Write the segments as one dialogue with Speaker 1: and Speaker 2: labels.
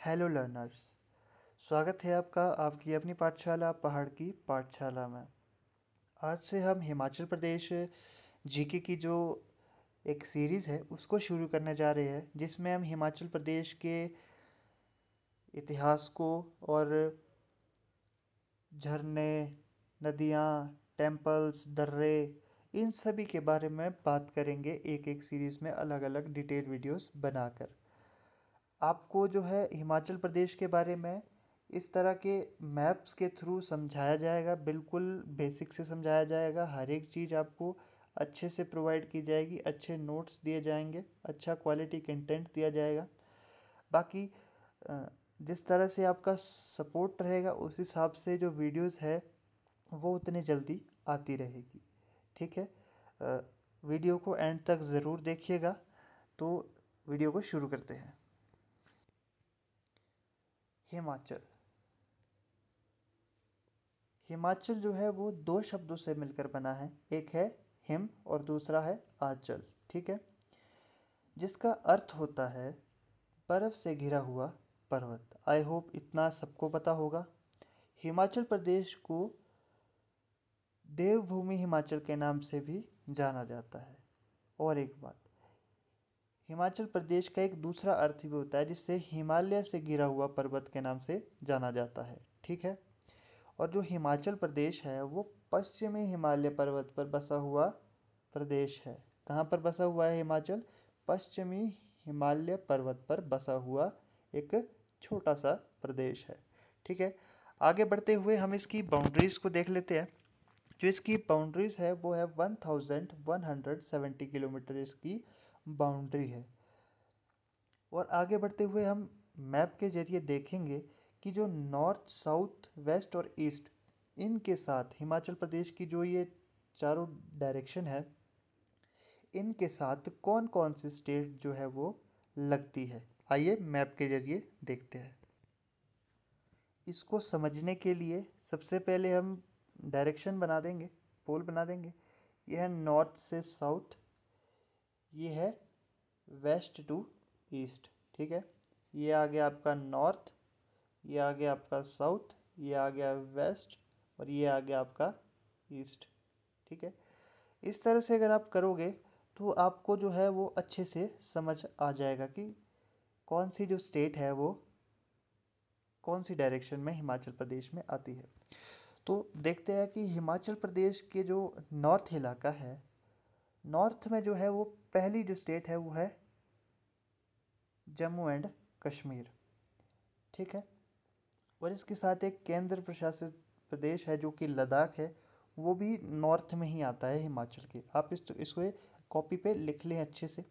Speaker 1: Hello learners. स्वागत है आपका आपकी अपनी पाठशाला पहाड़ की पाठशाला में। आज से हम हिमाचल प्रदेश जीके की जो एक सीरीज़ है उसको शुरू करने जा रहे हैं, जिसमें हम हिमाचल प्रदेश के इतिहास को और झरने, नदियाँ, टेम्पल्स, दर्रे, इन सभी के बारे में बात करेंगे एक एक सीरीज़ में अलग अलग डिटेल वीडियोस बनाकर। आपको जो है हिमाचल प्रदेश के बारे में इस तरह के मैप्स के थ्रू समझाया जाएगा, बिल्कुल बेसिक से समझाया जाएगा। हर एक चीज़ आपको अच्छे से प्रोवाइड की जाएगी, अच्छे नोट्स दिए जाएंगे, अच्छा क्वालिटी कंटेंट दिया जाएगा। बाकी जिस तरह से आपका सपोर्ट रहेगा उस हिसाब से जो वीडियोस है वो उतनी जल्दी आती रहेगी। ठीक है, वीडियो को एंड तक ज़रूर देखिएगा। तो वीडियो को शुरू करते हैं। हिमाचल हिमाचल जो है वो दो शब्दों से मिलकर बना है, एक है हिम और दूसरा है आंचल। ठीक है, जिसका अर्थ होता है बर्फ से घिरा हुआ पर्वत। आई होप इतना सबको पता होगा। हिमाचल प्रदेश को देवभूमि हिमाचल के नाम से भी जाना जाता है। और एक बात, हिमाचल प्रदेश का एक दूसरा अर्थ भी होता है जिससे हिमालय से घिरा हुआ पर्वत के नाम से जाना जाता है। ठीक है, और जो हिमाचल प्रदेश है वो पश्चिमी हिमालय पर्वत पर बसा हुआ प्रदेश है। कहाँ पर बसा हुआ है हिमाचल? पश्चिमी हिमालय पर्वत पर बसा हुआ एक छोटा सा प्रदेश है। ठीक है, आगे बढ़ते हुए हम इसकी बाउंड्रीज को देख लेते हैं। जो इसकी बाउंड्रीज है वो है 1170 किलोमीटर इसकी बाउंड्री है। और आगे बढ़ते हुए हम मैप के जरिए देखेंगे कि जो नॉर्थ, साउथ, वेस्ट और ईस्ट, इनके साथ हिमाचल प्रदेश की जो ये चारों डायरेक्शन है, इनके साथ कौन कौन सी स्टेट जो है वो लगती है। आइए मैप के जरिए देखते हैं। इसको समझने के लिए सबसे पहले हम डायरेक्शन बना देंगे, पोल बना देंगे। यह है नॉर्थ से साउथ, ये है वेस्ट टू ईस्ट। ठीक है, ये आ गया आपका नॉर्थ, ये आ गया आपका साउथ, ये आ गया वेस्ट और ये आ गया आपका ईस्ट। ठीक है, इस तरह से अगर आप करोगे तो आपको जो है वो अच्छे से समझ आ जाएगा कि कौन सी जो स्टेट है वो कौन सी डायरेक्शन में हिमाचल प्रदेश में आती है। तो देखते हैं कि हिमाचल प्रदेश के जो नॉर्थ इलाका है, नॉर्थ में जो है वो पहली जो स्टेट है वो है जम्मू एंड कश्मीर। ठीक है, और इसके साथ एक केंद्र प्रशासित प्रदेश है जो कि लद्दाख है, वो भी नॉर्थ में ही आता है हिमाचल के। आप इसको कॉपी पे लिख लें अच्छे से।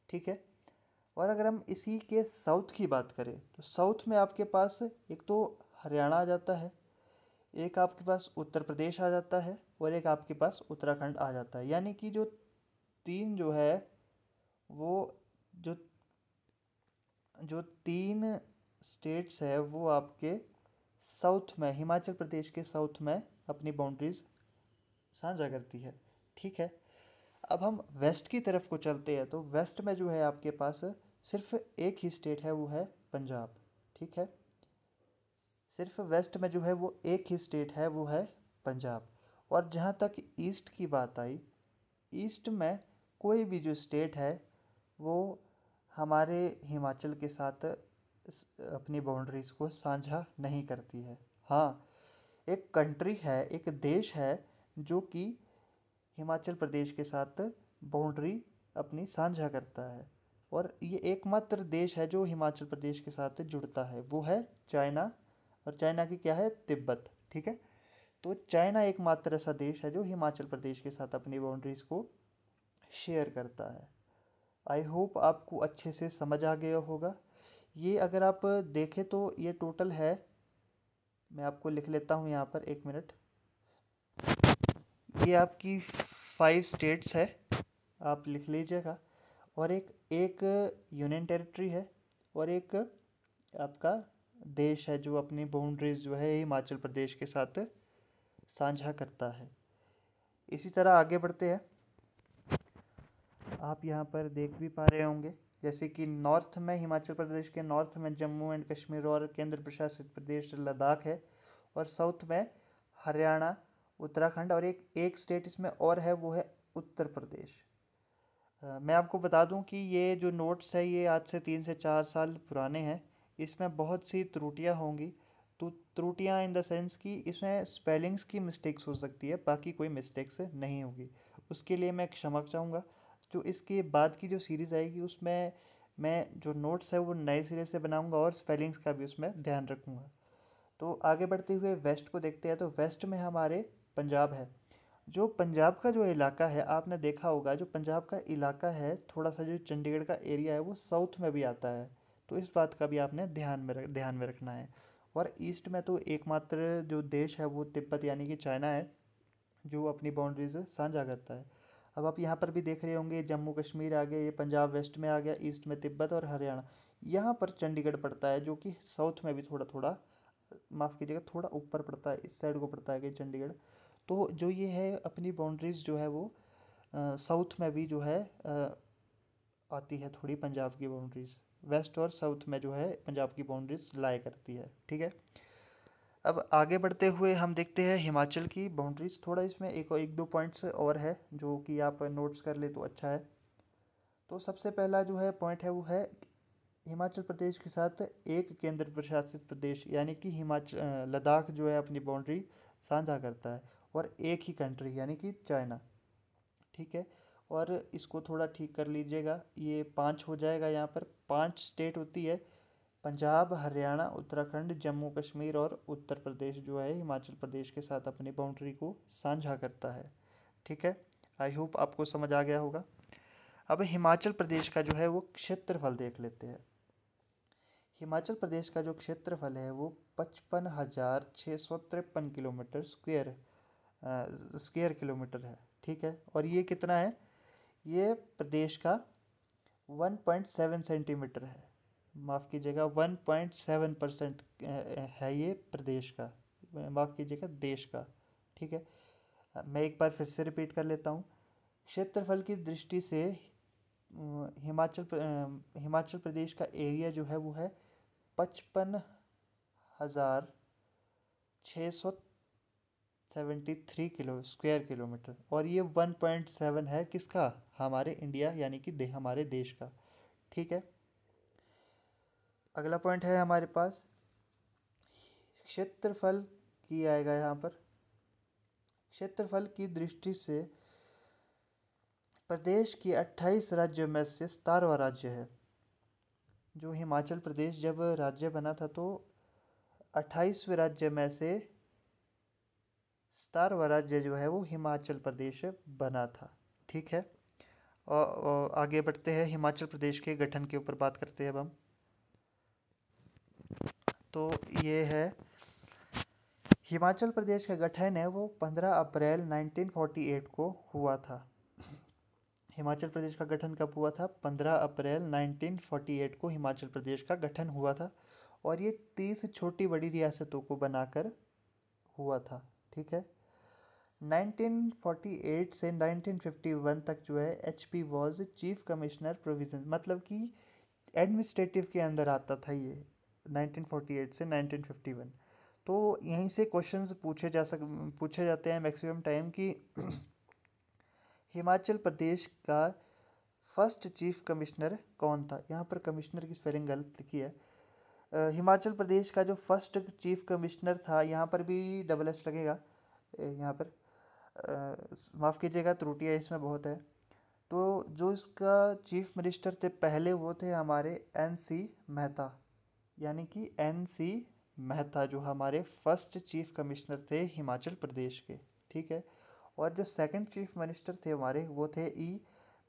Speaker 1: ठीक है, और अगर हम इसी के साउथ की बात करें तो साउथ में आपके पास एक तो हरियाणा आ जाता है, एक आपके पास उत्तर प्रदेश आ जाता है और एक आपके पास उत्तराखंड आ जाता है। यानी कि जो तीन जो है वो जो जो तीन स्टेट्स है वो आपके साउथ में, हिमाचल प्रदेश के साउथ में अपनी बाउंड्रीज साझा करती है। ठीक है, अब हम वेस्ट की तरफ को चलते हैं। तो वेस्ट में जो है आपके पास सिर्फ एक ही स्टेट है, वो है पंजाब। ठीक है, सिर्फ वेस्ट में जो है वो एक ही स्टेट है, वो है पंजाब। और जहाँ तक ईस्ट की बात आई, ईस्ट में कोई भी जो स्टेट है वो हमारे हिमाचल के साथ अपनी बाउंड्रीज को साझा नहीं करती है। हाँ, एक कंट्री है, एक देश है जो कि हिमाचल प्रदेश के साथ बाउंड्री अपनी साझा करता है, और ये एकमात्र देश है जो हिमाचल प्रदेश के साथ जुड़ता है, वो है चाइना। और चाइना की क्या है? तिब्बत। ठीक है, तो चाइना एकमात्र ऐसा देश है जो हिमाचल प्रदेश के साथ अपनी बाउंड्रीज को शेयर करता है। आई होप आपको अच्छे से समझ आ गया होगा। ये अगर आप देखें तो ये टोटल है, मैं आपको लिख लेता हूँ यहाँ पर, एक मिनट। ये आपकी 5 स्टेट्स है, आप लिख लीजिएगा। और एक एक यूनियन टेरिटरी है और एक आपका देश है जो अपनी बाउंड्रीज जो है हिमाचल प्रदेश के साथ साझा करता है। इसी तरह आगे बढ़ते हैं। आप यहाँ पर देख भी पा रहे होंगे जैसे कि नॉर्थ में हिमाचल प्रदेश के नॉर्थ में जम्मू एंड कश्मीर और केंद्र प्रशासित प्रदेश लद्दाख है, और साउथ में हरियाणा, उत्तराखंड, और एक एक स्टेट इसमें और है, वो है उत्तर प्रदेश। मैं आपको बता दूं कि ये जो नोट्स है ये आज से 3 से 4 साल पुराने हैं। इसमें बहुत सी त्रुटियां होंगी। तो त्रुटियां इन द सेंस कि इसमें स्पेलिंग्स की मिस्टेक्स हो सकती है, बाकी कोई मिस्टेक्स नहीं होगी। उसके लिए मैं क्षमा चाहूँगा। जो इसके बाद की जो सीरीज़ आएगी उसमें मैं जो नोट्स है वो नए सिरे से बनाऊंगा और स्पेलिंग्स का भी उसमें ध्यान रखूँगा। तो आगे बढ़ते हुए वेस्ट को देखते हैं। तो वेस्ट में हमारे पंजाब है। जो पंजाब का जो इलाका है, आपने देखा होगा जो पंजाब का इलाका है, थोड़ा सा जो चंडीगढ़ का एरिया है वो साउथ में भी आता है। तो इस बात का भी आपने ध्यान में रखना है। और ईस्ट में तो एकमात्र जो देश है वो तिब्बत यानी कि चाइना है, जो अपनी बाउंड्रीज साझा करता है। अब आप यहाँ पर भी देख रहे होंगे, जम्मू कश्मीर आ गया, ये पंजाब वेस्ट में आ गया, ईस्ट में तिब्बत और हरियाणा। यहाँ पर चंडीगढ़ पड़ता है, जो कि साउथ में भी थोड़ा थोड़ा, माफ़ कीजिएगा, थोड़ा ऊपर पड़ता है, इस साइड को पड़ता है कि चंडीगढ़। तो जो ये है अपनी बाउंड्रीज जो है वो साउथ में भी जो है आती है थोड़ी पंजाब की बाउंड्रीज। वेस्ट और साउथ में जो है पंजाब की बाउंड्रीज लाई करती है, ठीक है। अब आगे बढ़ते हुए हम देखते हैं हिमाचल की बाउंड्रीज। थोड़ा इसमें एक एक दो पॉइंट्स और है जो कि आप नोट्स कर ले तो अच्छा है। तो सबसे पहला जो है पॉइंट है वो है हिमाचल प्रदेश के साथ एक केंद्र प्रशासित प्रदेश यानी कि हिमाचल लद्दाख जो है अपनी बाउंड्री साझा करता है, और एक ही कंट्री यानी कि चाइना, ठीक है। और इसको थोड़ा ठीक कर लीजिएगा, ये 5 हो जाएगा। यहाँ पर 5 स्टेट होती है, पंजाब, हरियाणा, उत्तराखंड, जम्मू कश्मीर और उत्तर प्रदेश जो है हिमाचल प्रदेश के साथ अपनी बाउंड्री को साझा करता है, ठीक है। आई होप आपको समझ आ गया होगा। अब हिमाचल प्रदेश का जो है वो क्षेत्रफल देख लेते हैं। हिमाचल प्रदेश का जो क्षेत्रफल है वो 55,653 किलोमीटर स्क्वायर किलोमीटर है, ठीक है। और ये कितना है, ये प्रदेश का 1.7 सेंटीमीटर है, माफ़ कीजिएगा 1.7% है ये प्रदेश का, माफ़ कीजिएगा देश का, ठीक है। मैं एक बार फिर से रिपीट कर लेता हूँ। क्षेत्रफल की दृष्टि से हिमाचल प्रदेश का एरिया जो है वो है 55,673 स्क्वायर किलोमीटर, और ये 1.7 है किसका, हमारे इंडिया यानी कि हमारे देश का, ठीक है। अगला पॉइंट है हमारे पास क्षेत्रफल की आएगा। यहाँ पर क्षेत्रफल की दृष्टि से प्रदेश की 28 राज्यों में से 17वां राज्य है। जो हिमाचल प्रदेश जब राज्य बना था तो 28वें राज्य में से 17वां राज्य जो है वो हिमाचल प्रदेश बना था, ठीक है। और आगे बढ़ते हैं, हिमाचल प्रदेश के गठन के ऊपर बात करते हैं अब हम। तो ये है हिमाचल प्रदेश का गठन है वो 15 अप्रैल 1948 को हुआ था। हिमाचल प्रदेश का गठन कब हुआ था, 15 अप्रैल 1948 को हिमाचल प्रदेश का गठन हुआ था, और ये 30 छोटी बड़ी रियासतों को बनाकर हुआ था, ठीक है। 1948 से 1951 तक जो है HP was chief commissioner provision, मतलब कि एडमिनिस्ट्रेटिव के अंदर आता था ये 1948 से 1951। तो यहीं से क्वेश्चंस पूछे जाते हैं मैक्सिमम टाइम कि हिमाचल प्रदेश का फर्स्ट चीफ कमिश्नर कौन था। यहाँ पर कमिश्नर की स्पेलिंग गलत लिखी है। हिमाचल प्रदेश का जो फर्स्ट चीफ कमिश्नर था, यहाँ पर भी डबल एस लगेगा, यहाँ पर माफ़ कीजिएगा त्रुटियाँ इसमें बहुत है। तो जो इसका चीफ मिनिस्टर थे पहले वो थे हमारे NC मेहता, यानी कि NC मेहता जो हमारे फर्स्ट चीफ कमिश्नर थे हिमाचल प्रदेश के, ठीक है। और जो सेकंड चीफ मिनिस्टर थे हमारे वो थे E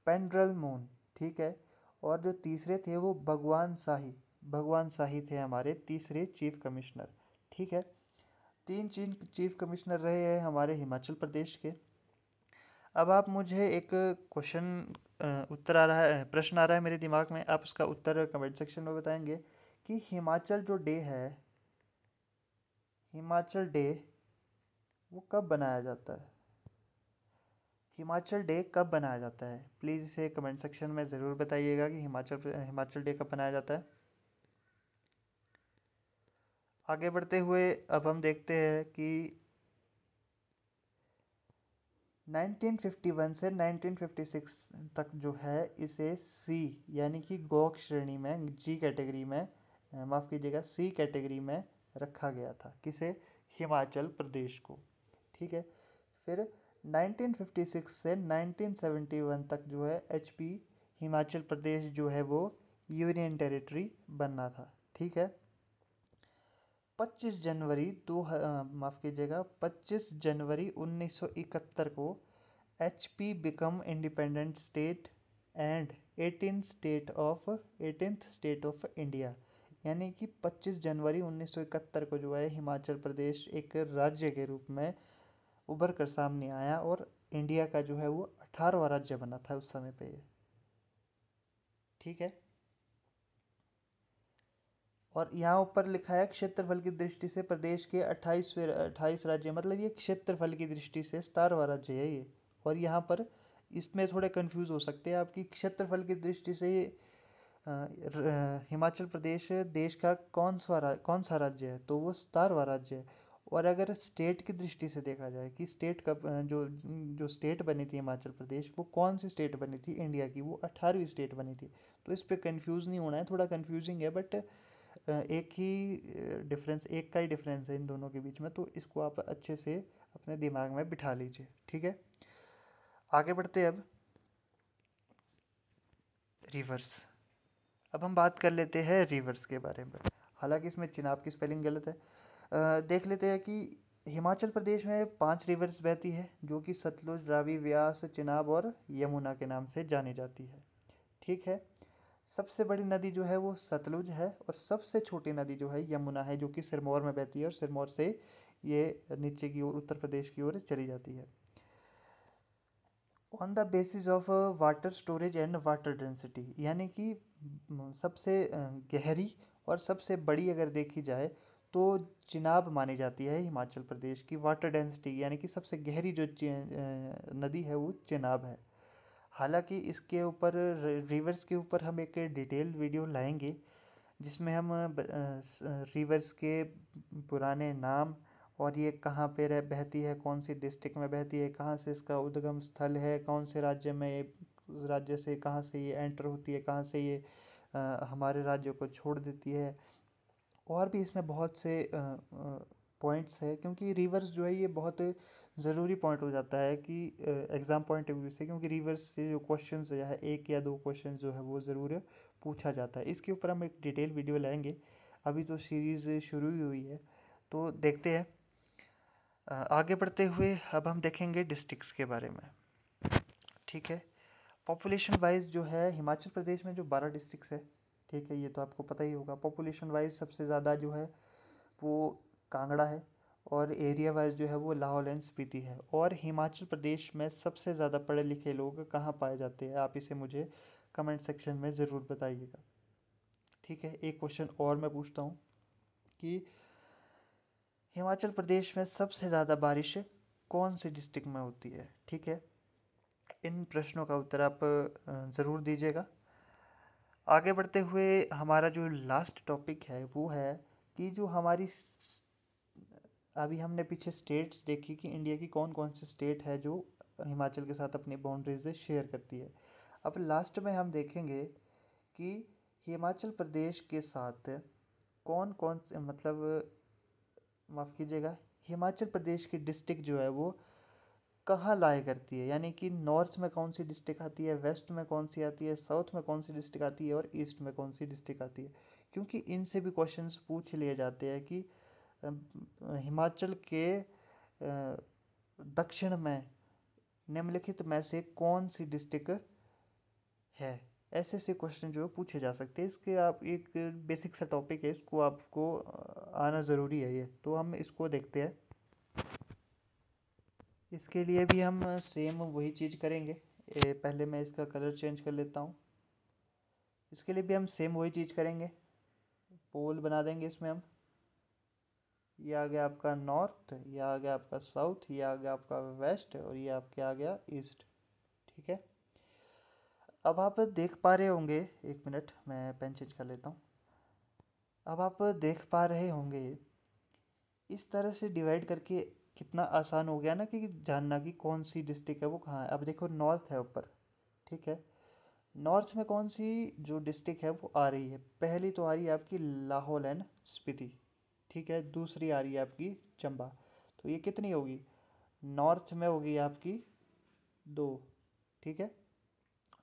Speaker 1: पेंड्रल मून, ठीक है। और जो तीसरे थे वो भगवान शाही थे हमारे तीसरे चीफ कमिश्नर, ठीक है। 3 चीफ कमिश्नर रहे हैं हमारे हिमाचल प्रदेश के। अब आप मुझे एक क्वेश्चन उत्तर आ रहा है, प्रश्न आ रहा है मेरे दिमाग में, आप उसका उत्तर कमेंट सेक्शन में बताएंगे कि हिमाचल जो डे है, हिमाचल डे वो कब बनाया जाता है। हिमाचल डे कब बनाया जाता है? प्लीज़ इसे कमेंट सेक्शन में ज़रूर बताइएगा कि हिमाचल डे कब बनाया जाता है। आगे बढ़ते हुए अब हम देखते हैं कि 1951 से 1956 तक जो है इसे सी यानी कि गौक श्रेणी में, जी कैटेगरी में, माफ़ कीजिएगा, सी कैटेगरी में रखा गया था। किसे? हिमाचल प्रदेश को। ठीक है। फिर 1956 से 1971 तक जो है एचपी हिमाचल प्रदेश जो है वो यूनियन टेरिटरी बनना था। ठीक है। 25 जनवरी माफ़ कीजिएगा, 25 जनवरी 1971 को HP become independent state and 18th state of India, यानी कि 25 जनवरी 1971 को जो है हिमाचल प्रदेश एक राज्य के रूप में उभर कर सामने आया और इंडिया का जो है वो 18वां राज्य बना था उस समय पे ये। ठीक है। और यहाँ ऊपर लिखा है क्षेत्रफल की दृष्टि से प्रदेश के 28 राज्य, मतलब ये क्षेत्रफल की दृष्टि से 17वां राज्य है ये। और यहाँ पर इसमें थोड़े कंफ्यूज हो सकते हैं आपकी, क्षेत्रफल की दृष्टि से ये हिमाचल प्रदेश देश का कौन सा राज्य है, तो वो 17वां राज्य है। और अगर स्टेट की दृष्टि से देखा जाए कि स्टेट कब जो जो स्टेट बनी थी हिमाचल प्रदेश, वो कौन सी स्टेट बनी थी इंडिया की, वो 18वीं स्टेट बनी थी। तो इस पे कंफ्यूज नहीं होना है, थोड़ा कंफ्यूजिंग है, बट एक का ही डिफरेंस है इन दोनों के बीच में, तो इसको आप अच्छे से अपने दिमाग में बिठा लीजिए। ठीक है। आगे बढ़ते हैं अब रिवर्स। अब हम बात कर लेते हैं रिवर्स के बारे में। हालांकि इसमें चिनाब की स्पेलिंग गलत है। देख लेते हैं कि हिमाचल प्रदेश में 5 रिवर्स बहती है जो कि सतलुज, रावी, व्यास, चिनाब और यमुना के नाम से जानी जाती है। ठीक है। सबसे बड़ी नदी जो है वो सतलुज है और सबसे छोटी नदी जो है यमुना है, जो कि सिरमौर में बहती है और सिरमौर से ये नीचे की ओर उत्तर प्रदेश की ओर चली जाती है। On the basis of water storage and water density, यानी कि सबसे गहरी और सबसे बड़ी अगर देखी जाए तो चिनाब मानी जाती है हिमाचल प्रदेश की वाटर डेंसिटी, यानी कि सबसे गहरी जो नदी है वो चिनाब है। हालांकि इसके ऊपर रिवर्स के ऊपर हम एक डिटेल वीडियो लाएंगे जिसमें हम रिवर्स के पुराने नाम और ये कहाँ पे बहती है, कौन सी डिस्ट्रिक्ट में बहती है, कहाँ से इसका उद्गम स्थल है, कौन से राज्य में ये राज्य से कहाँ से ये एंटर होती है, कहाँ से ये हमारे राज्य को छोड़ देती है। और भी इसमें बहुत से पॉइंट्स है, क्योंकि रिवर्स जो है ये बहुत ज़रूरी पॉइंट हो जाता है कि एग्ज़ाम पॉइंट ऑफ व्यू से, क्योंकि रिवर्स से जो क्वेश्चन जो है एक या दो क्वेश्चन जो है वो ज़रूर पूछा जाता है। इसके ऊपर हम एक डिटेल वीडियो लाएंगे। अभी तो सीरीज़ शुरू ही हुई है, तो देखते हैं। आगे बढ़ते हुए अब हम देखेंगे डिस्ट्रिक्ट्स के बारे में। ठीक है। पॉपुलेशन वाइज जो है हिमाचल प्रदेश में जो 12 डिस्ट्रिक्ट्स है, ठीक है, ये तो आपको पता ही होगा। पॉपुलेशन वाइज सबसे ज़्यादा जो है वो कांगड़ा है और एरिया वाइज जो है वो लाहौल एंड स्पीति है। और हिमाचल प्रदेश में सबसे ज़्यादा पढ़े लिखे लोग कहाँ पाए जाते हैं, आप इसे मुझे कमेंट सेक्शन में ज़रूर बताइएगा। ठीक है। एक क्वेश्चन और मैं पूछता हूँ कि हिमाचल प्रदेश में सबसे ज़्यादा बारिश कौन सी डिस्ट्रिक्ट में होती है? ठीक है। इन प्रश्नों का उत्तर आप ज़रूर दीजिएगा। आगे बढ़ते हुए हमारा जो लास्ट टॉपिक है वो है कि जो हमारी अभी हमने पीछे स्टेट्स देखी कि इंडिया की कौन कौन सी स्टेट है जो हिमाचल के साथ अपनी बाउंड्रीज शेयर करती है। अब लास्ट में हम देखेंगे कि हिमाचल प्रदेश के साथ कौन कौन से, मतलब माफ़ कीजिएगा, हिमाचल प्रदेश की डिस्ट्रिक्ट जो है वो कहाँ लाए करती है, यानी कि नॉर्थ में कौन सी डिस्ट्रिक्ट आती है, वेस्ट में कौन सी आती है, साउथ में कौन सी डिस्ट्रिक्ट आती है और ईस्ट में कौन सी डिस्ट्रिक्ट आती है। क्योंकि इनसे भी क्वेश्चंस पूछ लिए जाते हैं कि हिमाचल के दक्षिण में निम्नलिखित में से कौन सी डिस्ट्रिक्ट है। ऐसे ऐसे क्वेश्चन जो है पूछे जा सकते हैं। इसके आप एक बेसिक सा टॉपिक है, इसको आपको आना ज़रूरी है ये, तो हम इसको देखते हैं। इसके लिए भी हम सेम वही चीज़ करेंगे। पहले मैं इसका कलर चेंज कर लेता हूँ। इसके लिए भी हम सेम वही चीज़ करेंगे, पोल बना देंगे इसमें हम। ये आ गया आपका नॉर्थ, ये आ गया आपका साउथ, ये आ गया आपका वेस्ट, और ये आपके आ गया ईस्ट। ठीक है, अब आप देख पा रहे होंगे, एक मिनट मैं पेन चेंज कर लेता हूँ। अब आप देख पा रहे होंगे इस तरह से डिवाइड करके कितना आसान हो गया ना कि जानना कि कौन सी डिस्ट्रिक्ट है वो कहाँ है। अब देखो नॉर्थ है ऊपर, ठीक है, नॉर्थ में कौन सी जो डिस्ट्रिक्ट है वो आ रही है, पहली तो आ रही है आपकी लाहौल एंड स्पीति, ठीक है, दूसरी आ रही है आपकी चंबा। तो ये कितनी होगी, नॉर्थ में होगी आपकी दो, ठीक है,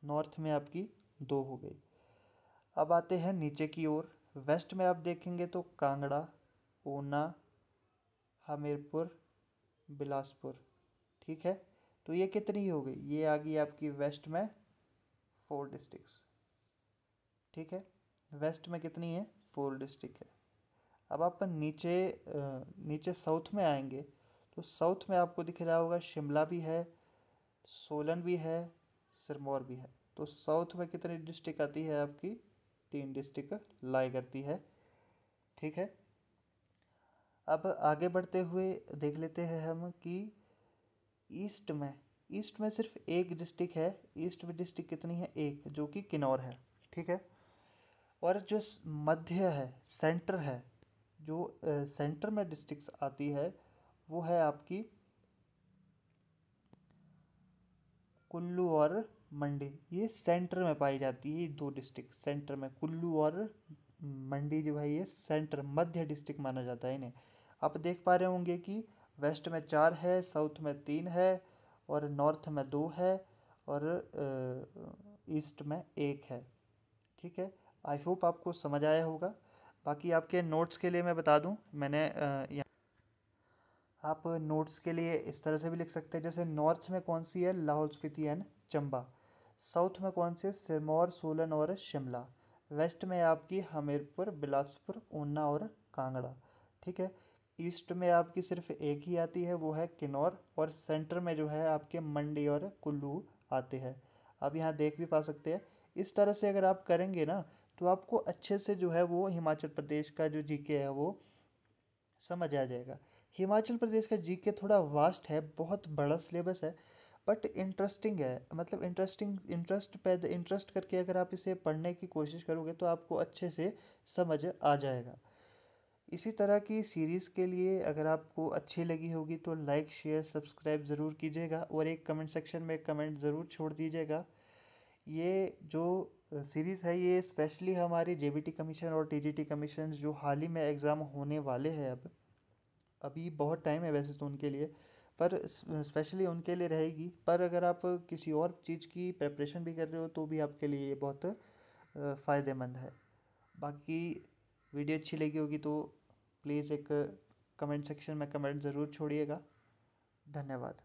Speaker 1: नॉर्थ में आपकी दो हो गई। अब आते हैं नीचे की ओर, वेस्ट में आप देखेंगे तो कांगड़ा, ऊना, हमीरपुर, बिलासपुर, ठीक है। तो ये कितनी हो गई, ये आ गई आपकी वेस्ट में 4 डिस्ट्रिक्ट्स, ठीक है, वेस्ट में कितनी है, 4 डिस्ट्रिक्ट है। अब आप नीचे साउथ में आएंगे तो साउथ में आपको दिख रहा होगा शिमला भी है, सोलन भी है, सिरमौर भी है। तो साउथ में कितनी डिस्ट्रिक्ट आती है आपकी, 3 डिस्ट्रिक्ट लाई करती है, ठीक है। अब आगे बढ़ते हुए देख लेते हैं हम कि ईस्ट में, ईस्ट में सिर्फ एक डिस्ट्रिक्ट है, ईस्ट में डिस्ट्रिक्ट कितनी है, एक, जो कि किन्नौर है, ठीक है। और जो मध्य है, सेंटर है, जो सेंटर में डिस्ट्रिक्ट्स आती है वो है आपकी कुल्लू और मंडी। ये सेंटर में पाई जाती है, ये 2 डिस्ट्रिक्ट सेंटर में, कुल्लू और मंडी जो है ये सेंटर मध्य डिस्ट्रिक्ट माना जाता है इन्हें। आप देख पा रहे होंगे कि वेस्ट में 4 है, साउथ में 3 है, और नॉर्थ में 2 है, और ईस्ट में 1 है, ठीक है। आई होप आपको समझ आया होगा। बाकी आपके नोट्स के लिए मैं बता दूं, मैंने आप नोट्स के लिए इस तरह से भी लिख सकते हैं, जैसे नॉर्थ में कौन सी है, लाहौल स्पीति एंड चंबा, साउथ में कौन सी है, सिरमौर, सोलन और शिमला, वेस्ट में आपकी हमीरपुर, बिलासपुर, ऊना और कांगड़ा, ठीक है। ईस्ट में आपकी सिर्फ एक ही आती है, वो है किन्नौर, और सेंटर में जो है आपके मंडी और कुल्लू आते हैं। आप यहाँ देख भी पा सकते हैं। इस तरह से अगर आप करेंगे ना तो आपको अच्छे से जो है वो हिमाचल प्रदेश का जो जीके है वो समझ आ जाएगा। हिमाचल प्रदेश का जीके थोड़ा वास्ट है, बहुत बड़ा सिलेबस है, बट इंटरेस्टिंग है, मतलब इंटरेस्ट करके अगर आप इसे पढ़ने की कोशिश करोगे तो आपको अच्छे से समझ आ जाएगा। इसी तरह की सीरीज़ के लिए अगर आपको अच्छी लगी होगी तो लाइक शेयर सब्सक्राइब ज़रूर कीजिएगा, और एक कमेंट सेक्शन में कमेंट ज़रूर छोड़ दीजिएगा। ये जो सीरीज़ है ये स्पेशली हमारी जेबीटी कमीशन और टीजीटी कमीशन जो हाल ही में एग्ज़ाम होने वाले हैं, अब अभी बहुत टाइम है वैसे तो उनके लिए, पर स्पेशली उनके लिए रहेगी। पर अगर आप किसी और चीज़ की प्रिपरेशन भी कर रहे हो तो भी आपके लिए ये बहुत फ़ायदेमंद है। बाकी वीडियो अच्छी लगी होगी तो प्लीज़ एक कमेंट सेक्शन में कमेंट ज़रूर छोड़िएगा। धन्यवाद।